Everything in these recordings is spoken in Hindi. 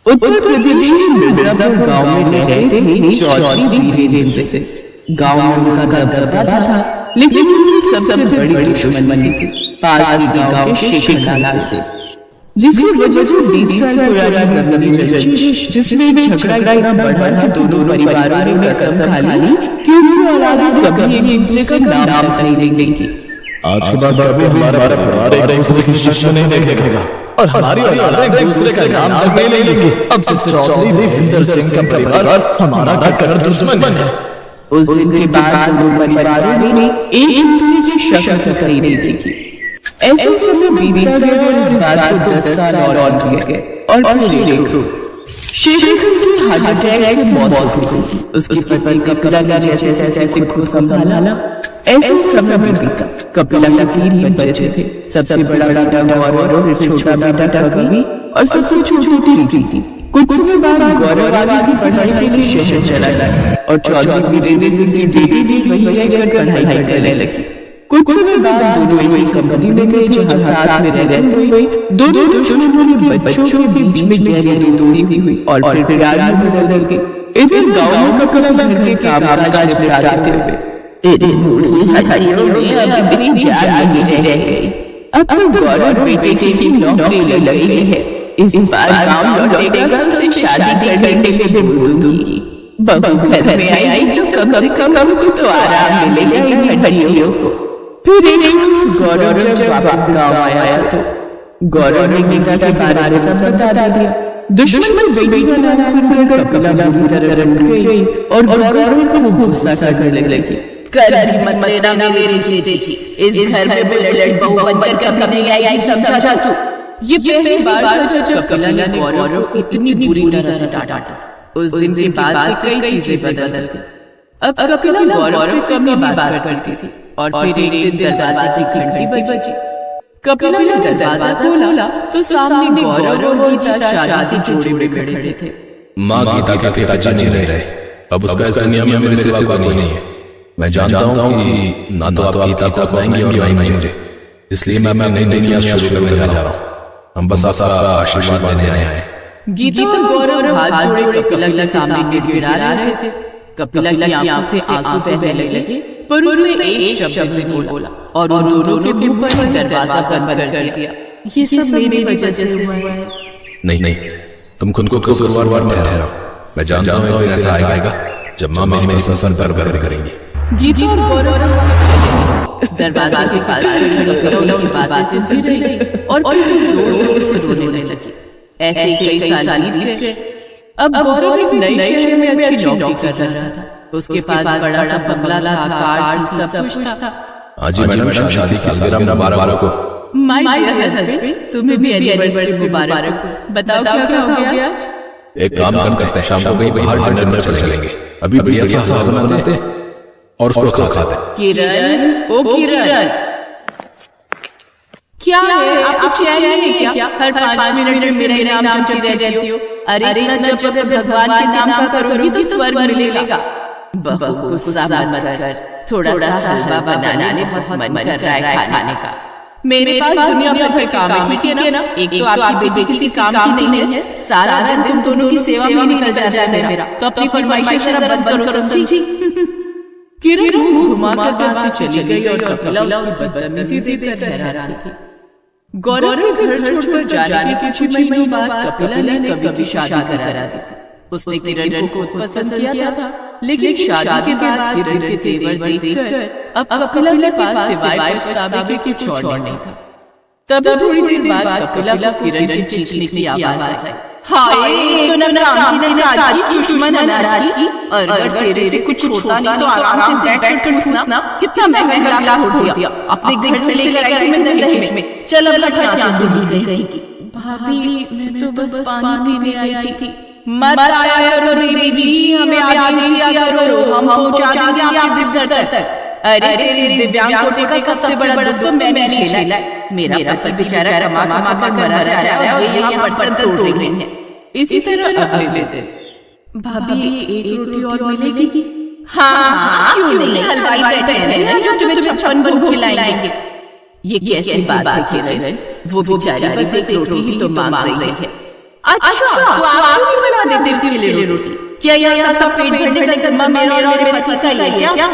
उत्तर प्रदेश मिर्जापुर गांव में रहते थे चौधरी वीरेंद्र सिंह। गांव में उनका दबदबा था, लेकिन उनकी सबसे बड़ी दुश्मनी थी पास के गांव के शेखर लाल से, जिसकी वजह से 20 साल पुरानी जमीनी रंजिश, जिसमें झगड़ा इतना बढ़ा कि दोनों परिवारों ने कसम खा ली कि उनकी औलाद कभी एक दूसरे का नाम नहीं लेंगी। आज के बाद कभी हमारा परिवार एक दूसरे की शक्ल नहीं देखेगा और हमारी औलाद एक दूसरे का नाम नहीं लेंगे। अब से चौधरी वीरेंद्र सिंह का परिवार हमारा कट्टर दुश्मन है। उस दिन के बाद दोनों परिवारों ने एक दूसरे की शक्ल नहीं देखी। ऐसे समय बीता गया और इस बात को 10 साल और बीत गए और फिर एक रोज शेखर की हार्ट अटैक से मौत हो गई। उसकी पत्नी कपिला ने जैसे खुद को संभाला। ऐसे समय में बीता। कपिला के 3 बच्चे थे। सबसे बड़ा बेटा गौरव, फिर छोटा बेटा कवि और सबसे छोटी प्रीति। कुछ समय बाद गौरव आगे की पढ़ाई के लिए शहर चला गया और चौधरी वीरेंद्र सिंह की बेटी वहीं रहकर पढ़ाई करने लगी। कुछ समय बाद दोनों एक कंपनी में थे जहां साथ में रहते हुए दोनों दुश्मनों के बच्चों के बीच में गहरी दोस्ती हुई और फिर प्यार में बदल गई। इधर गांव में कपिला घर के कामकाज निपटाते हुए तेरे बूढ़ी हड्डियों में अभी भी जान नहीं रह गई। अब तो गौरव बेटे की नौकरी लगी है। इस बार गांव लौटेगा, उसे शादी करने के लिए बोल दूंगी। बहू घर में आई तो कम से कम कुछ तो आराम मिलेगा इन हड्डियों को। फिर एक रोज गौरव जब वापस गांव आया तो गौरव ने गीता के बारे में सब बता दिया। दुश्मन बेटी का नाम सुनकर कपिला बुरी तरह उठ गई और गौरव को गुस्सा करने लगी। कर मत लेना मेरी जीजी, इस घर में बुलेट बहू बनकर कभी नहीं आई, समझा तू? ये पहली बार जब कपिला ने गौरव को इतनी बुरी तरह से डांटा। उस दिन के बाद से कई चीजें बदल गई। अब कपिला गौरव से कम ही बात करती थी और फिर एक दिन दरवाजे की घंटी बजी। कपिला ने दरवाजा खोला तो सामने गौरव और गीता शादी जोड़े में खड़े थे। माँ गीता के पिताजी नहीं रहे। अब उसका इस दुनिया में मेरे सिवा कोई नहीं है। मैं जानता हूँ कि ना तो आप गीता को अपनाएंगे और ना ही मुझे, इसलिए मैं नई दुनिया शुरू करने जा रहा हूँ। हम बस आपका आशीर्वाद लेने आए हैं। गीता और गौरव हाथ जोड़े कपिला के सामने गिड़गिड़ा रहे थे। कपिला की आंखों से आंसू बहने लगे, पर उसने एक शब्द नहीं बोला और उन दोनों के मुंह पर ही दरवाजा बंद कर दिया। ये सब मेरी वजह से हुआ है। नहीं, तुम खुद को कसूरवार मत ठहराओ। मैं जानता हूँ एक दिन ऐसा आएगा जब माँ मेरी पसंद पर गर्व करेंगी। गीता और गौरव दरवाजे के पास कपिला की बातें सुन रही और जोर से रोने लगी। ऐसे कई साल बीत गए। अब गौरव एक नए शहर में अच्छी नौकरी कर रहा था। उसके पास बड़ा सा बंगला था, कार थी, सब कुछ था। आज ही मैडम शादी की सालगिरह मुबारक हो। माय डियर हस्बैंड, तुम्हें भी एनिवर्सरी मुबारक हो। बताओ क्या हो गया आज? एक काम करते हैं, शाम को कहीं बाहर डिनर पर चलेंगे। अभी बढ़िया सा साग बनाते हैं और उसको खाते हैं। किरण, क्या है? आपको चैन नहीं है क्या? हर 5 मिनट में मेरा नाम जपती रहती हो। अरे जब भगवान के नाम का करोगी तो स्वर्ग मिलेगा। बहू गुस्सा मत कर, थोड़ा सा हलवा बनाने बहुत मन कर रहा है खाने का। मेरे पास दुनिया भर काम है, ठीक है ना? एक तो आपकी बेटी किसी काम की नहीं है, सारा दिन तुम दोनों की सेवा में निकल जाता है मेरा। तो अपनी फरमाइशें जरा बंद करो, समझी? किरण मुंह घुमाकर वहां से चली गई और कपिला उसकी बदतमीजी से कर रही थी। गौरव के घर छोड़कर जाने के कुछ महीनों बाद कपिला ने कवि की शादी करा दी थी। उसने किरण को खुद पसंद किया था, लेकिन शादी के बाद किरण के तेवर देखकर अब कपिला के पास सिवाय पछतावे के कुछ और नहीं था। तब थोड़ी देर बाद कपिला को किरण के चीखने की आवाज आई। हाय, तो नाराज की दुश्मन नाराज की, और अगर तेरे से कुछ होता नहीं तो आराम से बैठकर पूछना कितना महंगा गिलास उठ दिया अपने घर से लेकर आई मैं दहेज में। चल अब यहाँ से गई की। भाभी, मैं तो बस पानी पीने आई थी। मत आया करो दीदी जी, हमें आगे दिया करो, हम पहुंचा देंगे आपके बिस्तर तक। अरे तेरे दिव्यांग कोटे का सबसे बड़ा दुख तो मैंने झेला है। मेरा पति बेचारा कमा कर मरा जा रहा है और यहाँ पर तोड़ रही है। इसी तरह अगले दिन भाभी एक रोटी और मिलेगी? हाँ, क्यों नहीं? हलवाई बैठे हैं जो तुम्हें 56 भोग खिलाएंगे। ये कैसी बात है किरण? वो बेचारी बस एक रोटी ही तो मांग रही है। अच्छा तो आप नहीं बना देते उसके लिए रोटी? क्या यह सब पेट भरने का जिम्मा मेरा और मेरे पति का ही है क्या?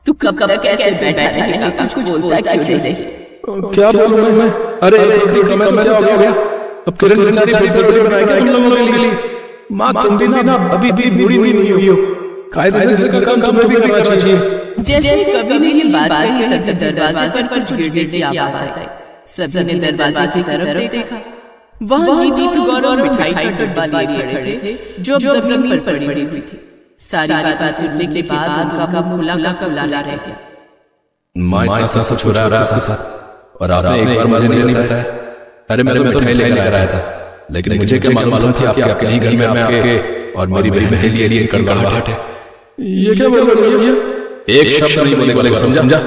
तू कब तक ऐसे बैठा रहेगा, कुछ बोलता क्यों नहीं? क्या बोलूं मैं? अरे रोटी कम है तो क्या हो गया? अब किरण बेचारी फिर से रोटी बनाएगी हम लोगों के लिए। माँ तुम भी ना अभी भी बूढ़ी नहीं हुई हो, कायदे से घर का काम तुम्हें भी करना चाहिए। जैसे कभी मेरी बात कही तब दरवाजे पर कुछ गिरने की आवाज आई। सभी ने दरवाजे की तरफ देखा। वहां नीति गौर और मिठाई का डब्बा लिए खड़े थे जो जमीन पर पड़ी हुई थी। सारी बातें सुनने के बाद उनका मुंह खुला रह गया। माँ इतना सब हो रहा है आपके साथ और आपने एक बार मुझे नहीं बताया। अरे मैं मिठाई लेकर आया था, लेकिन मुझे क्या मालूम था कि आपके कहीं घर में आपके और मेरी बहन के लिए कड़वाहट है। ये क्या बोल रही है? एक शब्द नहीं बोलेगा, समझा?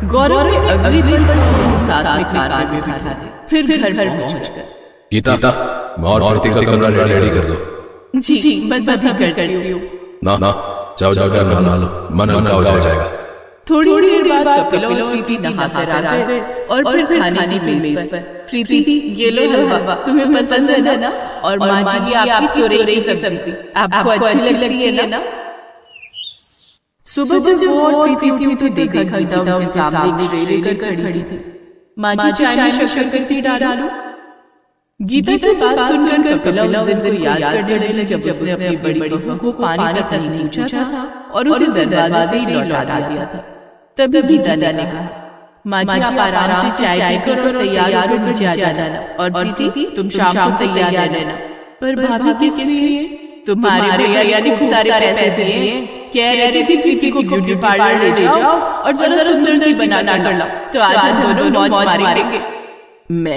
गौरव ने अगली दिन साथ में कार में बिठा दिया। फिर घर पहुंचकर गीता मैं और प्रीति का कमरा रेडी कर दो। जी बस अभी करती हूँ। ना जाओ नहा लो, मन हल्का हो जाएगा। थोड़ी देर बाद कपिल और प्रीति नहाकर आ गए और फिर खाने की मेज पर प्रीति ये लो हलवा, तुम्हें पसंद है ना? और माँ जी आपकी तोरई की सब्जी आपको अच्छी लगती है ना? सुबह जब वो और प्रीति थी तो देखा गीता उनके सामने ट्रे लेकर खड़ी थी। माँ जी चाय में शक्कर की डालूं? गीता की बात सुनकर कपिला उस दिन याद करने लगी जब उसने अपनी बड़ी बहू को पानी तक नहीं पूछा था और उसे दरवाजे से लौटा दिया था। तभी गीता ने कहा, माँ जी आप आराम से चाय पीकर और तैयार होकर नीचे आ जाना और प्रीति तुम शाम को तैयार रहना। पर भाभी किस लिए? तुम्हारे भैया ने खूब सारे पैसे दिए, कह रहे थे प्रीति को ब्यूटी पार्लर ले जाओ और जरा सुंदर सी बनाना कर लो, तो आज हम दोनों मौज मारेंगे। मैं